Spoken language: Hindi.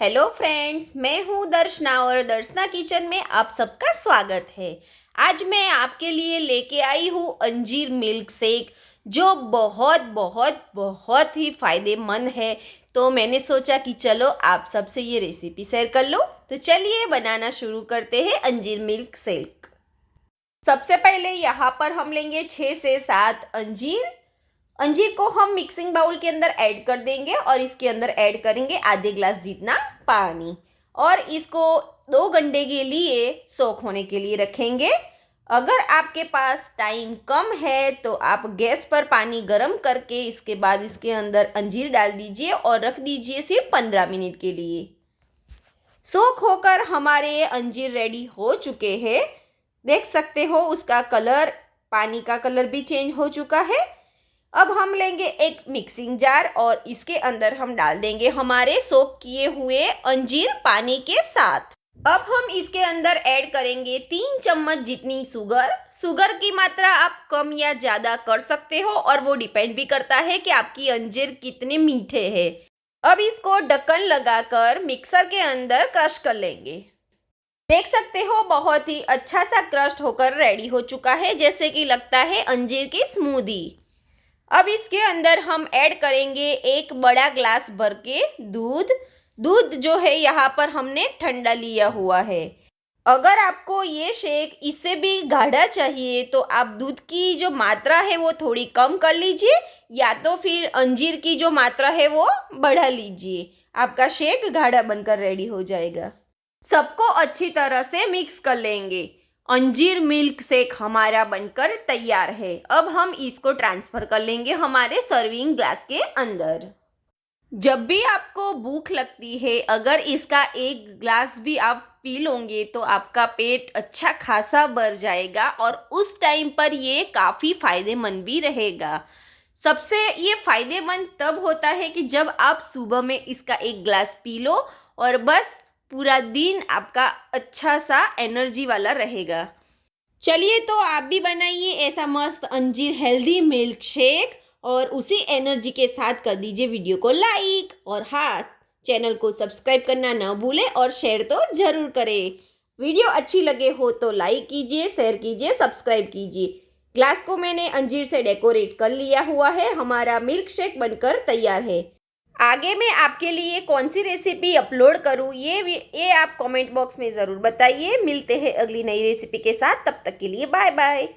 हेलो फ्रेंड्स, मैं हूँ दर्शना और दर्शना किचन में आप सबका स्वागत है। आज मैं आपके लिए लेके आई हूँ अंजीर मिल्क शेक, जो बहुत बहुत बहुत ही फ़ायदेमंद है। तो मैंने सोचा कि चलो आप सबसे ये रेसिपी शेयर कर लो। तो चलिए बनाना शुरू करते हैं अंजीर मिल्क शेक। सबसे पहले यहाँ पर हम लेंगे 6 से 7 अंजीर। अंजीर को हम मिक्सिंग बाउल के अंदर ऐड कर देंगे और इसके अंदर ऐड करेंगे आधे ग्लास जितना पानी और इसको 2 घंटे के लिए सोख होने के लिए रखेंगे। अगर आपके पास टाइम कम है तो आप गैस पर पानी गर्म करके इसके बाद इसके अंदर अंजीर डाल दीजिए और रख दीजिए सिर्फ 15 मिनट के लिए। सोख होकर हमारे ये अंजीर रेडी हो चुके हैं। देख सकते हो उसका कलर, पानी का कलर भी चेंज हो चुका है। अब हम लेंगे एक मिक्सिंग जार और इसके अंदर हम डाल देंगे हमारे सोक किए हुए अंजीर पानी के साथ। अब हम इसके अंदर ऐड करेंगे 3 चम्मच जितनी शुगर। शुगर की मात्रा आप कम या ज़्यादा कर सकते हो और वो डिपेंड भी करता है कि आपकी अंजीर कितने मीठे हैं। अब इसको ढक्कन लगाकर मिक्सर के अंदर क्रश कर लेंगे। देख सकते हो बहुत ही अच्छा सा क्रश होकर रेडी हो चुका है, जैसे कि लगता है अंजीर की स्मूदी। अब इसके अंदर हम ऐड करेंगे 1 बड़ा ग्लास भर के दूध जो है यहाँ पर हमने ठंडा लिया हुआ है। अगर आपको ये शेक इससे भी गाढ़ा चाहिए तो आप दूध की जो मात्रा है वो थोड़ी कम कर लीजिए या तो फिर अंजीर की जो मात्रा है वो बढ़ा लीजिए। आपका शेक गाढ़ा बनकर रेडी हो जाएगा। सबको अच्छी तरह से मिक्स कर लेंगे। अंजीर मिल्क शेक हमारा बनकर तैयार है। अब हम इसको ट्रांसफ़र कर लेंगे हमारे सर्विंग ग्लास के अंदर। जब भी आपको भूख लगती है, अगर इसका 1 ग्लास भी आप पी लोगे तो आपका पेट अच्छा खासा भर जाएगा और उस टाइम पर ये काफ़ी फ़ायदेमंद भी रहेगा। सबसे ये फ़ायदेमंद तब होता है कि जब आप सुबह में इसका 1 ग्लास पी लो और बस पूरा दिन आपका अच्छा सा एनर्जी वाला रहेगा। चलिए तो आप भी बनाइए ऐसा मस्त अंजीर हेल्दी मिल्क शेक और उसी एनर्जी के साथ कर दीजिए वीडियो को लाइक और हाँ, चैनल को सब्सक्राइब करना ना भूलें और शेयर तो ज़रूर करें। वीडियो अच्छी लगे हो तो लाइक कीजिए, शेयर कीजिए, सब्सक्राइब कीजिए। ग्लास को मैंने अंजीर से डेकोरेट कर लिया हुआ है। हमारा मिल्क शेक बनकर तैयार है। आगे मैं आपके लिए कौन सी रेसिपी अपलोड करूं ये आप कमेंट बॉक्स में ज़रूर बताइए। मिलते हैं अगली नई रेसिपी के साथ, तब तक के लिए बाय बाय।